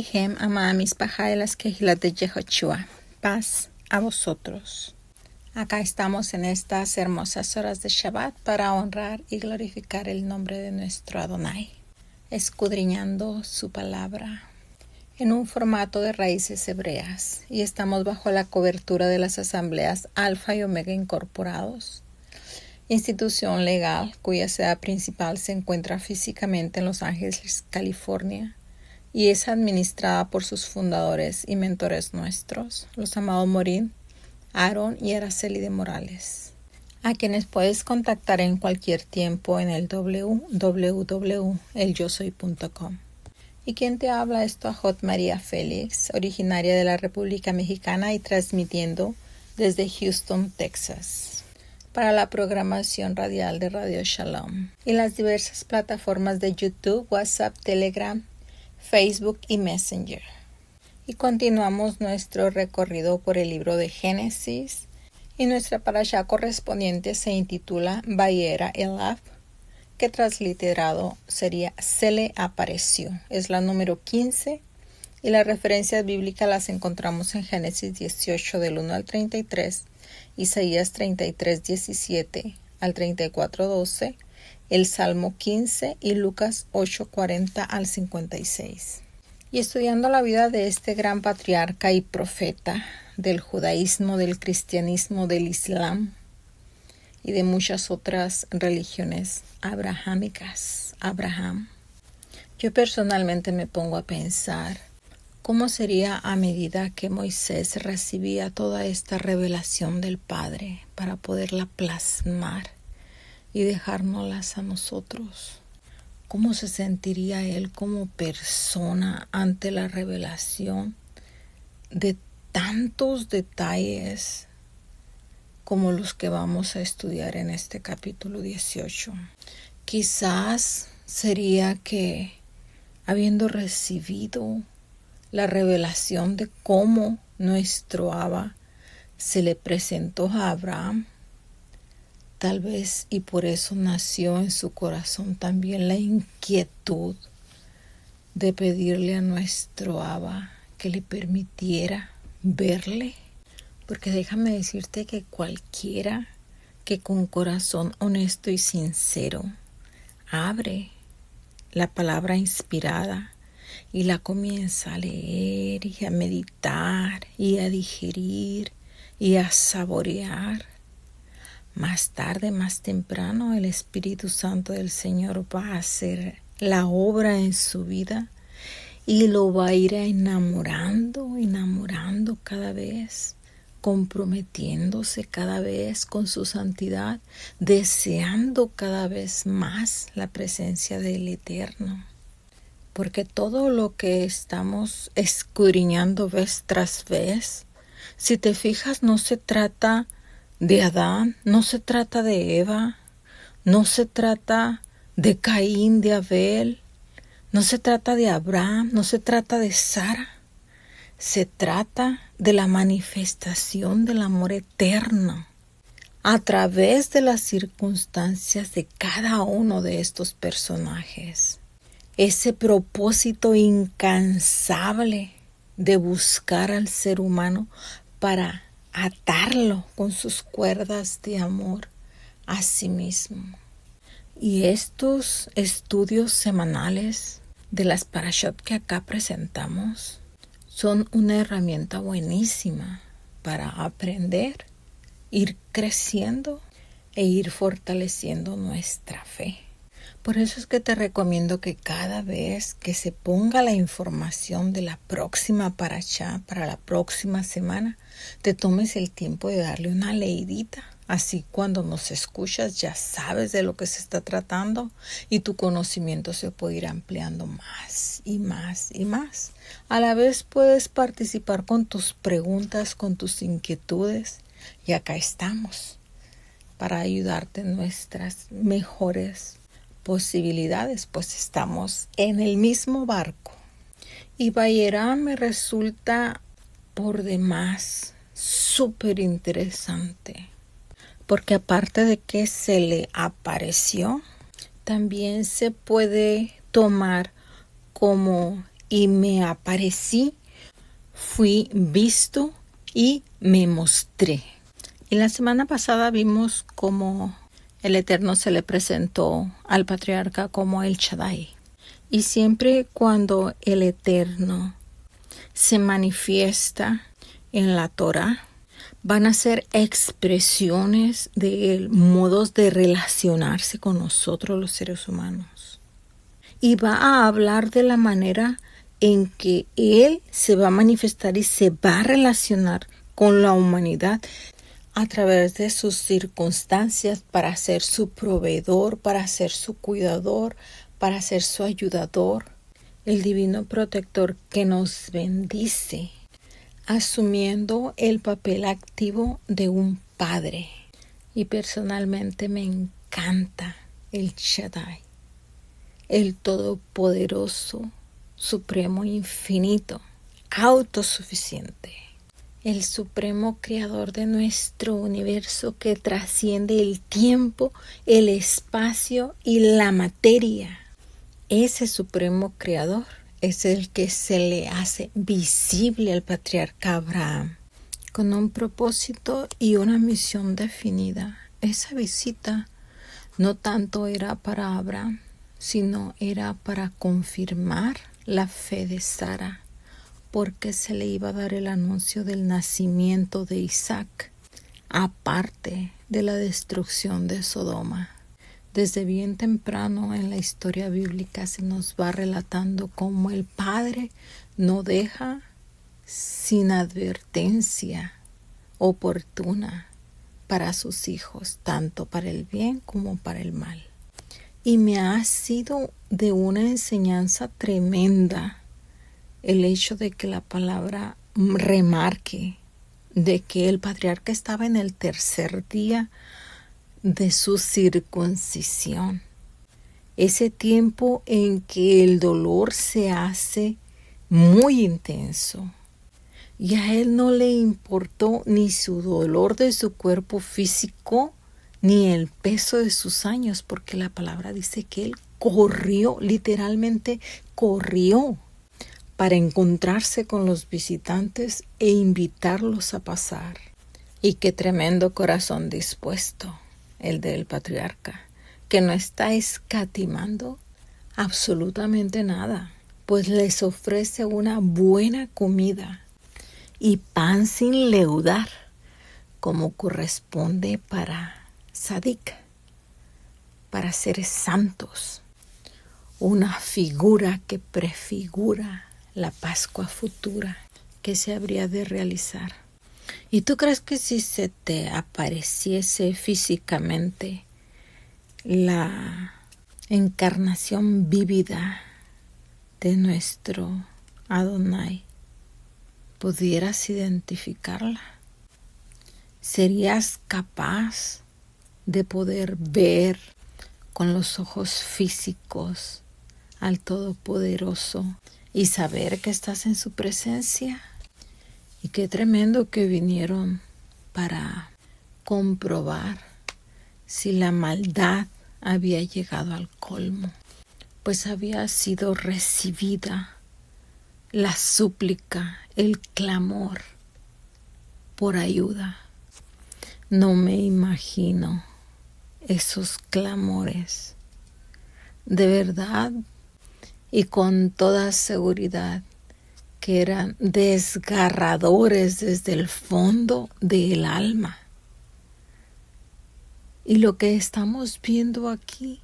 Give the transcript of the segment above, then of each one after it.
Alejem amamis las quejilas de Yehoshua. Paz a vosotros. Acá estamos en estas hermosas horas de Shabbat para honrar y glorificar el nombre de nuestro Adonai, escudriñando su palabra en un formato de raíces hebreas, y estamos bajo la cobertura de las asambleas Alfa y Omega Incorporados, institución legal cuya sede principal se encuentra físicamente en Los Ángeles, California, y es administrada por sus fundadores y mentores nuestros, los amados Morín, Aaron y Araceli de Morales, a quienes puedes contactar en cualquier tiempo en el www.elyosoy.com. Y quien te habla es tu Ajot María Félix, originaria de la República Mexicana y transmitiendo desde Houston, Texas, para la programación radial de Radio Shalom y las diversas plataformas de YouTube, WhatsApp, Telegram, Facebook y Messenger. Y continuamos nuestro recorrido por el libro de Génesis, y nuestra parashá correspondiente se intitula Vayera Elav, que transliterado sería se le apareció. Es la número 15 y las referencias bíblicas las encontramos en Génesis 18 del 1 al 33, Isaías 33, 17 al 34, 12, el Salmo 15 y Lucas 8, 40 al 56. Y estudiando la vida de este gran patriarca y profeta del judaísmo, del cristianismo, del islam y de muchas otras religiones abrahámicas, Abraham, yo personalmente me pongo a pensar cómo sería a medida que Moisés recibía toda esta revelación del Padre para poderla plasmar y dejárnoslas a nosotros. ¿Cómo se sentiría él como persona ante la revelación de tantos detalles como los que vamos a estudiar en este capítulo 18? Quizás sería que, habiendo recibido la revelación de cómo nuestro Abba se le presentó a Abraham, tal vez y por eso nació en su corazón también la inquietud de pedirle a nuestro Abba que le permitiera verle. Porque déjame decirte que cualquiera que con corazón honesto y sincero abre la palabra inspirada y la comienza a leer y a meditar y a digerir y a saborear, más tarde, más temprano, el Espíritu Santo del Señor va a hacer la obra en su vida y lo va a ir enamorando cada vez, comprometiéndose cada vez con su santidad, deseando cada vez más la presencia del Eterno. Porque todo lo que estamos escudriñando vez tras vez, si te fijas, no se trata de Adán, no se trata de Eva, no se trata de Caín, de Abel, no se trata de Abraham, no se trata de Sara. Se trata de la manifestación del amor eterno a través de las circunstancias de cada uno de estos personajes. Ese propósito incansable de buscar al ser humano para atarlo con sus cuerdas de amor a sí mismo. Y estos estudios semanales de las parashot que acá presentamos son una herramienta buenísima para aprender, ir creciendo e ir fortaleciendo nuestra fe. Por eso es que te recomiendo que cada vez que se ponga la información de la próxima parashá para la próxima semana, te tomes el tiempo de darle una leidita. Así cuando nos escuchas ya sabes de lo que se está tratando y tu conocimiento se puede ir ampliando más y más y más. A la vez puedes participar con tus preguntas, con tus inquietudes, y acá estamos para ayudarte en nuestras mejores posibilidades, pues estamos en el mismo barco. Y Vayera me resulta por demás súper interesante, porque aparte de que se le apareció, también se puede tomar como y me aparecí, fui visto y me mostré. Y la semana pasada vimos cómo el Eterno se le presentó al patriarca como El Shaddai. Y siempre cuando el Eterno se manifiesta en la Torah, van a ser expresiones de él, modos de relacionarse con nosotros los seres humanos. Y va a hablar de la manera en que él se va a manifestar y se va a relacionar con la humanidad a través de sus circunstancias para ser su proveedor, para ser su cuidador, para ser su ayudador, el divino protector que nos bendice, asumiendo el papel activo de un padre. Y personalmente me encanta el Shaddai, el todopoderoso, supremo, infinito, autosuficiente, el supremo creador de nuestro universo que trasciende el tiempo, el espacio y la materia. Ese supremo creador es el que se le hace visible al patriarca Abraham con un propósito y una misión definida. Esa visita no tanto era para Abraham, sino era para confirmar la fe de Sara, porque se le iba a dar el anuncio del nacimiento de Isaac, aparte de la destrucción de Sodoma. Desde bien temprano en la historia bíblica se nos va relatando cómo el Padre no deja sin advertencia oportuna para sus hijos, tanto para el bien como para el mal. Y me ha sido de una enseñanza tremenda el hecho de que la palabra remarque de que el patriarca estaba en el tercer día de su circuncisión, ese tiempo en que el dolor se hace muy intenso, y a él no le importó ni su dolor de su cuerpo físico ni el peso de sus años, porque la palabra dice que él corrió, literalmente corrió, para encontrarse con los visitantes e invitarlos a pasar. Y qué tremendo corazón dispuesto el del patriarca, que no está escatimando absolutamente nada, pues les ofrece una buena comida y pan sin leudar, como corresponde para Sadik, para seres santos, una figura que prefigura la Pascua futura que se habría de realizar. ¿Y tú crees que si se te apareciese físicamente la encarnación vívida de nuestro Adonai, pudieras identificarla? ¿Serías capaz de poder ver con los ojos físicos al Todopoderoso y saber que estás en su presencia? Y qué tremendo que vinieron para comprobar si la maldad había llegado al colmo, pues había sido recibida la súplica, el clamor por ayuda. No me imagino esos clamores, de verdad y con toda seguridad, que eran desgarradores desde el fondo del alma. Y lo que estamos viendo aquí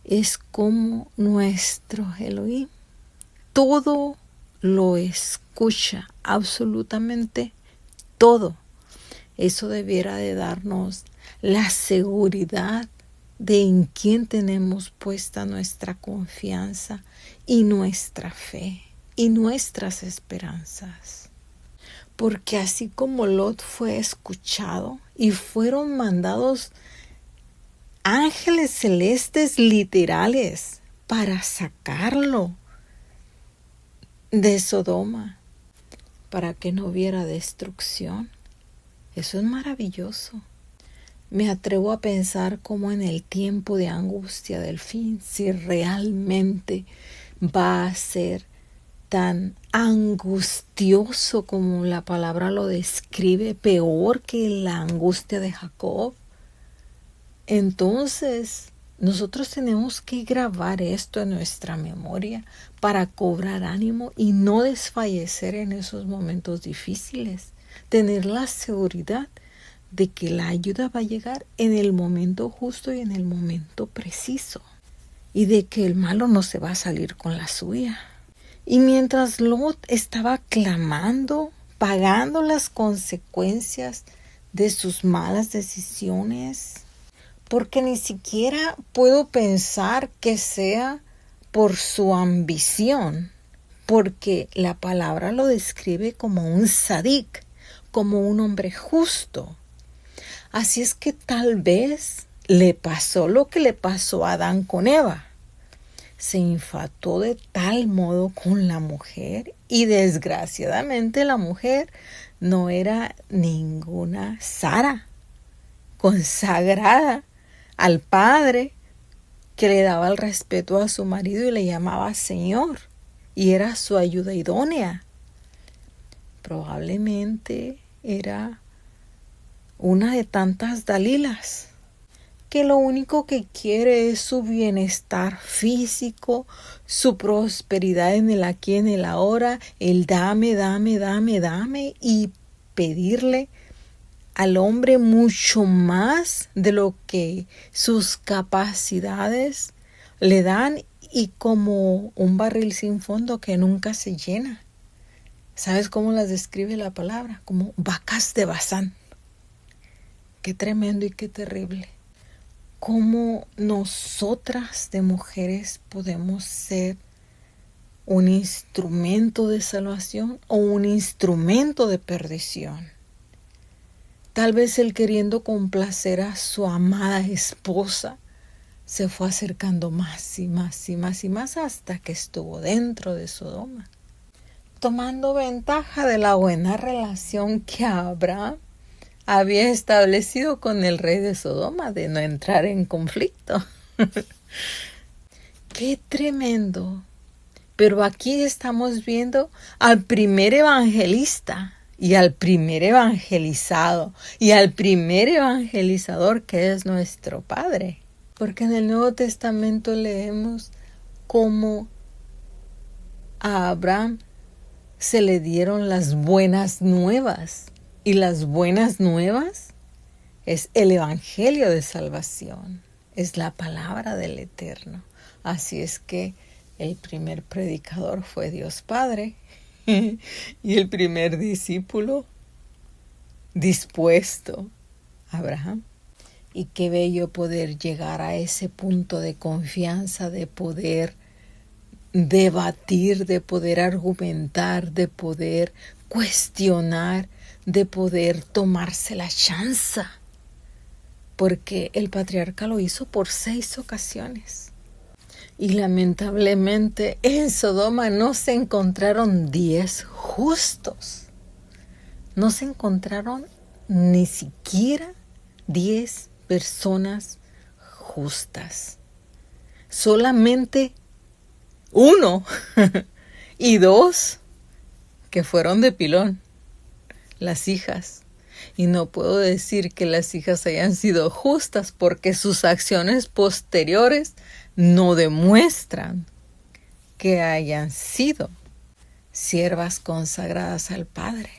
es cómo nuestro Elohim todo lo escucha, absolutamente todo. Eso debiera de darnos la seguridad de en quién tenemos puesta nuestra confianza y nuestra fe y nuestras esperanzas. Porque así como Lot fue escuchado y fueron mandados ángeles celestes literales para sacarlo de Sodoma, para que no hubiera destrucción. Eso es maravilloso. Me atrevo a pensar cómo en el tiempo de angustia del fin, si realmente va a ser tan angustioso como la palabra lo describe, peor que la angustia de Jacob. Entonces, nosotros tenemos que grabar esto en nuestra memoria para cobrar ánimo y no desfallecer en esos momentos difíciles. Tener la seguridad de que la ayuda va a llegar en el momento justo y en el momento preciso. Y de que el malo no se va a salir con la suya. Y mientras Lot estaba clamando, pagando las consecuencias de sus malas decisiones, porque ni siquiera puedo pensar que sea por su ambición, porque la palabra lo describe como un sadik, como un hombre justo. Así es que tal vez le pasó lo que le pasó a Adán con Eva. Se infatuó de tal modo con la mujer y desgraciadamente la mujer no era ninguna Sara, consagrada al padre, que le daba el respeto a su marido y le llamaba Señor y era su ayuda idónea. Probablemente era una de tantas Dalilas que lo único que quiere es su bienestar físico, su prosperidad en el aquí, en el ahora, el dame, y pedirle al hombre mucho más de lo que sus capacidades le dan y como un barril sin fondo que nunca se llena. ¿Sabes cómo las describe la palabra? Como vacas de Bazán. Qué tremendo y qué terrible. Cómo nosotras de mujeres podemos ser un instrumento de salvación o un instrumento de perdición. Tal vez él, queriendo complacer a su amada esposa, se fue acercando más y más hasta que estuvo dentro de Sodoma, tomando ventaja de la buena relación que Abraham había establecido con el rey de Sodoma, de no entrar en conflicto. ¡Qué tremendo! Pero aquí estamos viendo al primer evangelista y al primer evangelizado y al primer evangelizador, que es nuestro Padre. Porque en el Nuevo Testamento leemos cómo a Abraham se le dieron las buenas nuevas. Y las buenas nuevas es el evangelio de salvación, es la palabra del Eterno. Así es que el primer predicador fue Dios Padre y el primer discípulo dispuesto, Abraham. Y qué bello poder llegar a ese punto de confianza, de poder debatir, de poder argumentar, de poder cuestionar, de poder tomarse la chance, porque el patriarca lo hizo por 6 ocasiones. Y lamentablemente en Sodoma no se encontraron 10 justos. No se encontraron ni siquiera 10 personas justas. Solamente 1 y 2 que fueron de pilón, las hijas. Y no puedo decir que las hijas hayan sido justas porque sus acciones posteriores no demuestran que hayan sido siervas consagradas al Padre.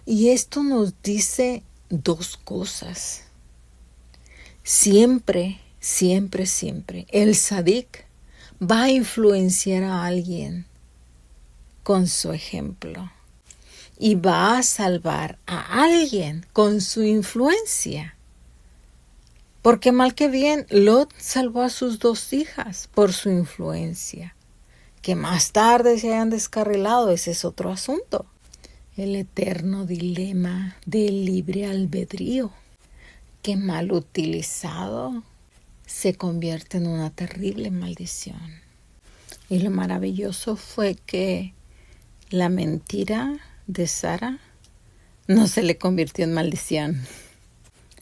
Y esto nos dice 2 cosas. Siempre el sadik va a influenciar a alguien con su ejemplo y va a salvar a alguien con su influencia. Porque mal que bien, Lot salvó a sus 2 hijas por su influencia. Que más tarde se hayan descarrilado, ese es otro asunto. El eterno dilema del libre albedrío, que mal utilizado se convierte en una terrible maldición. Y lo maravilloso fue que la mentira de Sara no se le convirtió en maldición.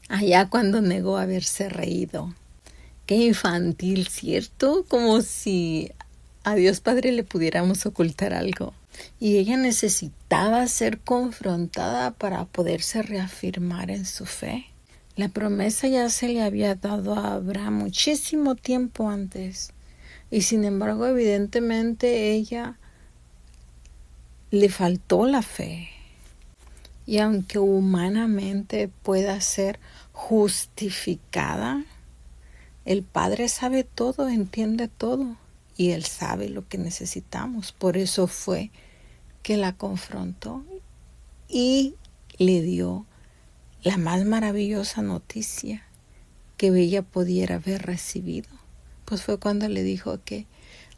Allá cuando negó haberse reído. Qué infantil, ¿cierto? Como si a Dios Padre le pudiéramos ocultar algo. Y ella necesitaba ser confrontada para poderse reafirmar en su fe. La promesa ya se le había dado a Abraham muchísimo tiempo antes. Y sin embargo, evidentemente, ella le faltó la fe. Y aunque humanamente pueda ser justificada, el Padre sabe todo, entiende todo. Y Él sabe lo que necesitamos. Por eso fue que la confrontó y le dio la más maravillosa noticia que ella pudiera haber recibido. Pues fue cuando le dijo que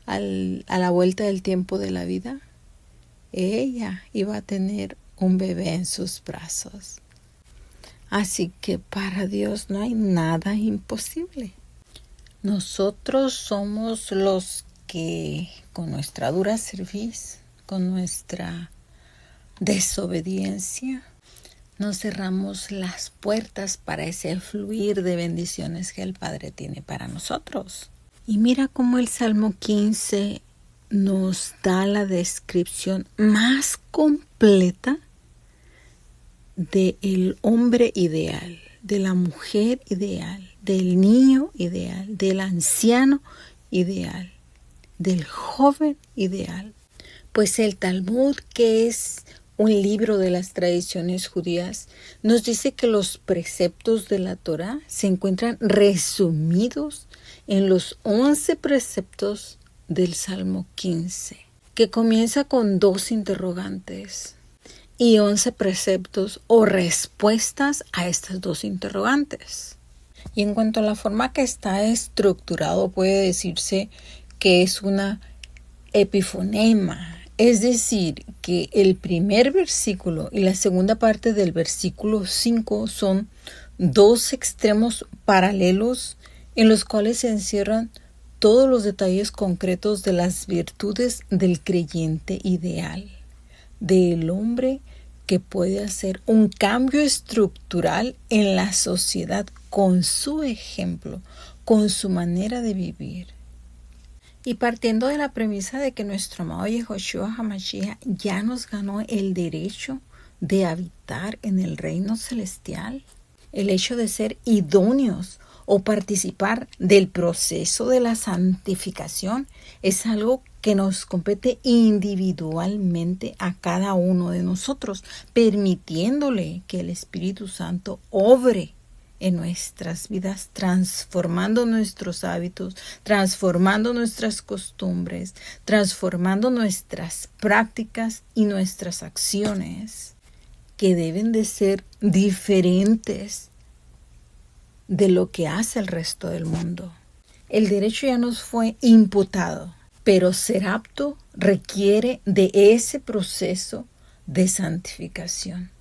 a la vuelta del tiempo de la vida, ella iba a tener un bebé en sus brazos. Así que para Dios no hay nada imposible. Nosotros somos los que con nuestra dura cerviz, con nuestra desobediencia, nos cerramos las puertas para ese fluir de bendiciones que el Padre tiene para nosotros. Y mira cómo el Salmo 15 nos da la descripción más completa del hombre ideal, de la mujer ideal, del niño ideal, del anciano ideal, del joven ideal. Pues el Talmud, que es un libro de las tradiciones judías, nos dice que los preceptos de la Torá se encuentran resumidos en los 11 preceptos del Salmo 15, que comienza con 2 interrogantes y 11 preceptos o respuestas a estas 2 interrogantes. Y en cuanto a la forma que está estructurado, puede decirse que es una epifonema. Es decir, que el primer versículo y la segunda parte del versículo 5 son 2 extremos paralelos en los cuales se encierran todos los detalles concretos de las virtudes del creyente ideal, del hombre que puede hacer un cambio estructural en la sociedad con su ejemplo, con su manera de vivir. Y partiendo de la premisa de que nuestro amado Yehoshua HaMashiach ya nos ganó el derecho de habitar en el reino celestial, el hecho de ser idóneos o participar del proceso de la santificación es algo que nos compete individualmente a cada uno de nosotros, permitiéndole que el Espíritu Santo obre en nuestras vidas, transformando nuestros hábitos, transformando nuestras costumbres, transformando nuestras prácticas y nuestras acciones, que deben de ser diferentes de lo que hace el resto del mundo. El derecho ya nos fue imputado, pero ser apto requiere de ese proceso de santificación.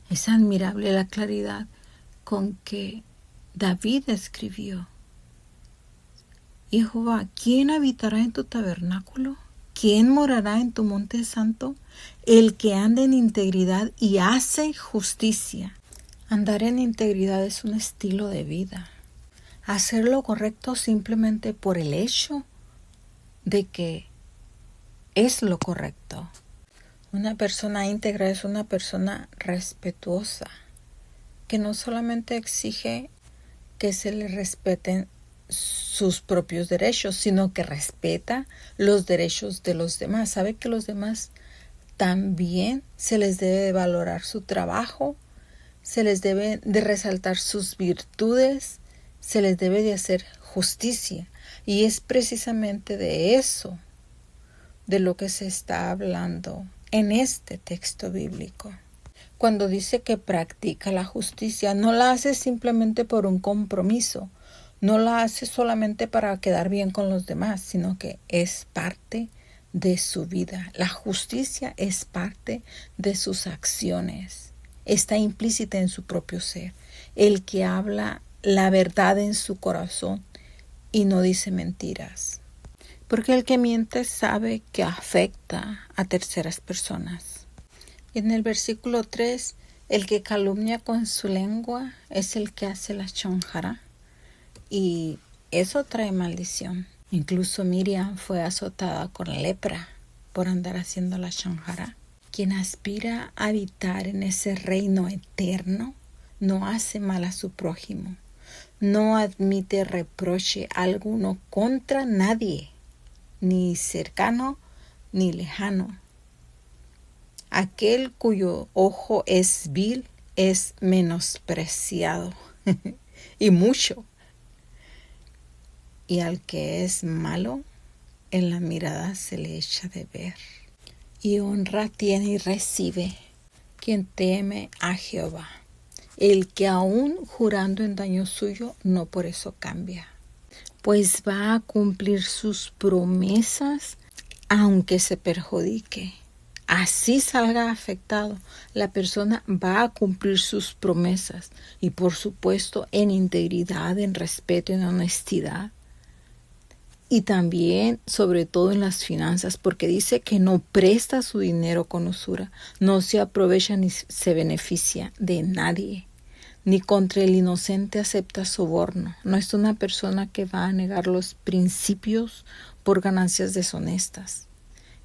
Es admirable la claridad con que David escribió: Jehová, ¿quién habitará en tu tabernáculo? ¿Quién morará en tu monte santo? El que anda en integridad y hace justicia. Andar en integridad es un estilo de vida. Hacer lo correcto simplemente por el hecho de que es lo correcto. Una persona íntegra es una persona respetuosa, que no solamente exige que se le respeten sus propios derechos, sino que respeta los derechos de los demás. Sabe que los demás también se les debe de valorar su trabajo, se les debe de resaltar sus virtudes, se les debe de hacer justicia. Y es precisamente de eso, de lo que se está hablando en este texto bíblico. Cuando dice que practica la justicia, no la hace simplemente por un compromiso, no la hace solamente para quedar bien con los demás, sino que es parte de su vida. La justicia es parte de sus acciones, está implícita en su propio ser. El que habla la verdad en su corazón y no dice mentiras. Porque el que miente sabe que afecta a terceras personas. En el versículo 3, el que calumnia con su lengua es el que hace la lashon hara, y eso trae maldición. Incluso Miriam fue azotada con lepra por andar haciendo la shanjara. Quien aspira a habitar en ese reino eterno no hace mal a su prójimo, no admite reproche alguno contra nadie, ni cercano ni lejano. Aquel cuyo ojo es vil es menospreciado y mucho. Y al que es malo, en la mirada se le echa de ver. Y honra tiene y recibe quien teme a Jehová, el que aún jurando en daño suyo, no por eso cambia, pues va a cumplir sus promesas aunque se perjudique. Así salga afectado, la persona va a cumplir sus promesas y por supuesto en integridad, en respeto, en honestidad. Y también, sobre todo en las finanzas, porque dice que no presta su dinero con usura, no se aprovecha ni se beneficia de nadie, ni contra el inocente acepta soborno. No es una persona que va a negar los principios por ganancias deshonestas.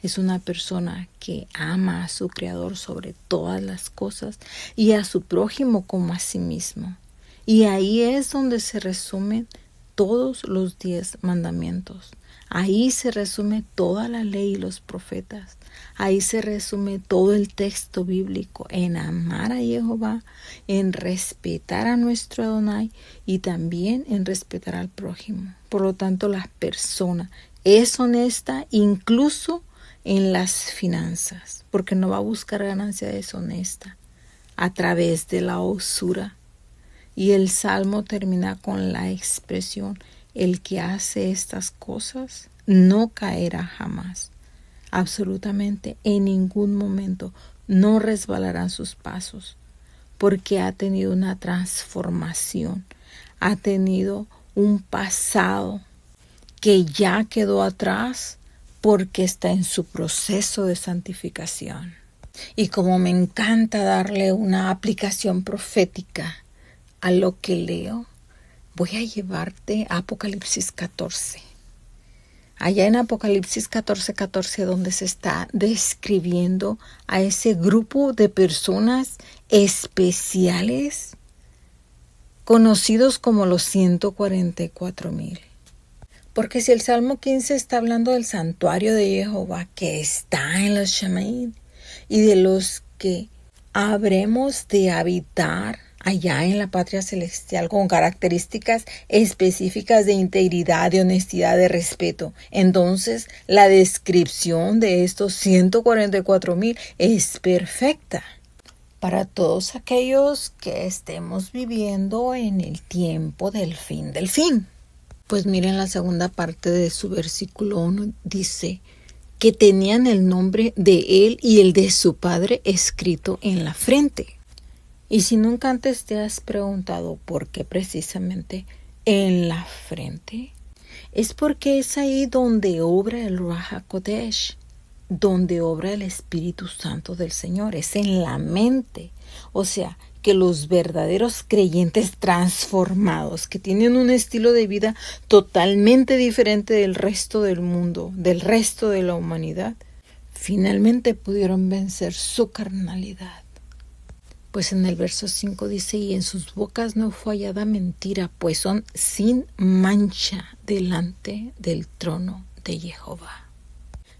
Es una persona que ama a su Creador sobre todas las cosas y a su prójimo como a sí mismo. Y ahí es donde se resumen todos los 10 mandamientos. Ahí se resume toda la ley y los profetas. Ahí se resume todo el texto bíblico en amar a Jehová, en respetar a nuestro Adonai y también en respetar al prójimo. Por lo tanto, la persona es honesta incluso en las finanzas, porque no va a buscar ganancia deshonesta a través de la usura. Y el Salmo termina con la expresión: el que hace estas cosas no caerá jamás. Absolutamente en ningún momento no resbalarán sus pasos, porque ha tenido una transformación, ha tenido un pasado que ya quedó atrás porque está en su proceso de santificación. Y como me encanta darle una aplicación profética a lo que leo, voy a llevarte a Apocalipsis 14. Allá en Apocalipsis 14:14, donde se está describiendo a ese grupo de personas especiales conocidos como los 144,000. Porque si el Salmo 15 está hablando del santuario de Jehová que está en los Shemaim y de los que habremos de habitar allá en la patria celestial con características específicas de integridad, de honestidad, de respeto, entonces la descripción de estos 144,000 es perfecta para todos aquellos que estemos viviendo en el tiempo del fin del fin. Pues miren la segunda parte de su versículo 1, dice que tenían el nombre de él y el de su padre escrito en la frente. Y si nunca antes te has preguntado por qué precisamente en la frente, es porque es ahí donde obra el Ruach HaKodesh, donde obra el Espíritu Santo del Señor, es en la mente. O sea, que los verdaderos creyentes transformados, que tienen un estilo de vida totalmente diferente del resto del mundo, del resto de la humanidad, finalmente pudieron vencer su carnalidad. Pues en el verso 5 dice: y en sus bocas no fue hallada mentira, pues son sin mancha delante del trono de Jehová.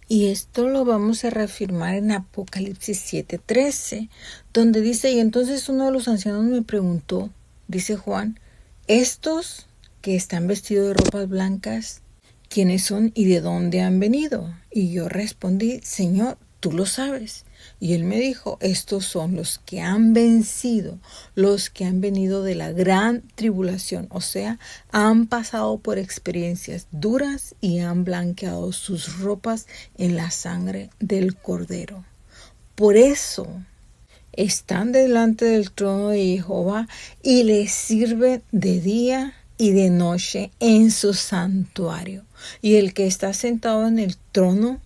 Y esto lo vamos a reafirmar en Apocalipsis 7:13, donde dice: y entonces uno de los ancianos me preguntó, dice Juan, estos que están vestidos de ropas blancas, ¿quiénes son y de dónde han venido? Y yo respondí: Señor, tú lo sabes. Y él me dijo: estos son los que han vencido, los que han venido de la gran tribulación, o sea, han pasado por experiencias duras y han blanqueado sus ropas en la sangre del Cordero. Por eso están delante del trono de Jehová y le sirven de día y de noche en su santuario. Y el que está sentado en el trono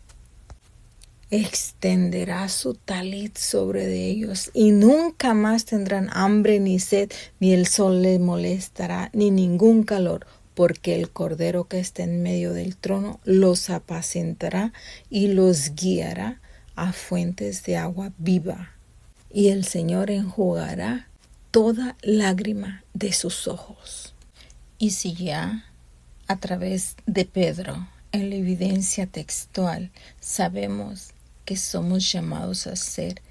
extenderá su talit sobre de ellos, y nunca más tendrán hambre ni sed, ni el sol les molestará, ni ningún calor, porque el Cordero que está en medio del trono los apacentará y los guiará a fuentes de agua viva. Y el Señor enjugará toda lágrima de sus ojos. Y si ya, a través de Pedro, en la evidencia textual, sabemos que somos llamados a ser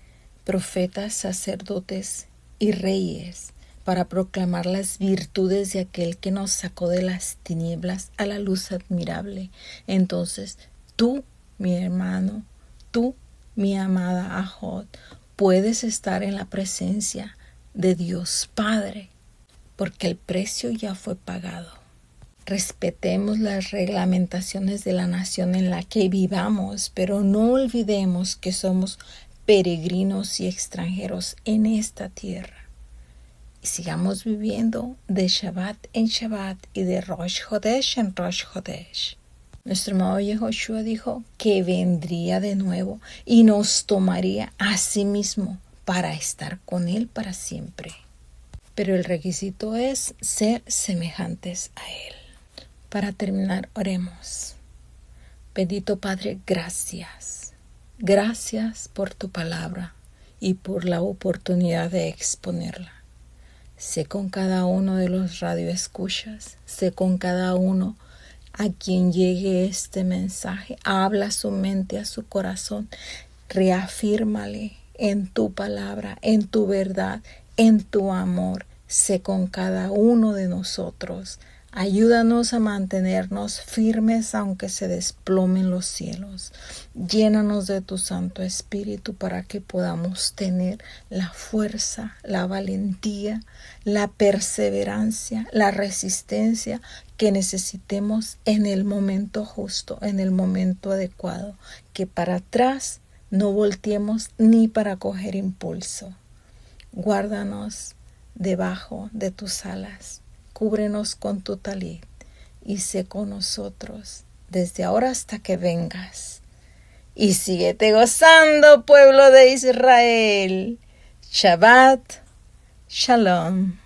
profetas, sacerdotes y reyes para proclamar las virtudes de aquel que nos sacó de las tinieblas a la luz admirable. Entonces, tú, mi hermano, tú, mi amada Ajot, puedes estar en la presencia de Dios Padre, porque el precio ya fue pagado. Respetemos las reglamentaciones de la nación en la que vivamos, pero no olvidemos que somos peregrinos y extranjeros en esta tierra. Y sigamos viviendo de Shabbat en Shabbat y de Rosh Hodesh en Rosh Hodesh. Nuestro amado Yehoshua dijo que vendría de nuevo y nos tomaría a sí mismo para estar con Él para siempre. Pero el requisito es ser semejantes a Él. Para terminar, oremos. Bendito Padre, gracias. Gracias por tu palabra y por la oportunidad de exponerla. Sé con cada uno de los radioescuchas, sé con cada uno a quien llegue este mensaje. Habla a su mente, a su corazón. Reafírmale en tu palabra, en tu verdad, en tu amor. Sé con cada uno de nosotros. Ayúdanos a mantenernos firmes aunque se desplomen los cielos. Llénanos de tu Santo Espíritu para que podamos tener la fuerza, la valentía, la perseverancia, la resistencia que necesitemos en el momento justo, en el momento adecuado. Que para atrás no volteemos ni para coger impulso. Guárdanos debajo de tus alas. Cúbrenos con tu talit y sé con nosotros desde ahora hasta que vengas. Y síguete gozando, pueblo de Israel. Shabbat Shalom.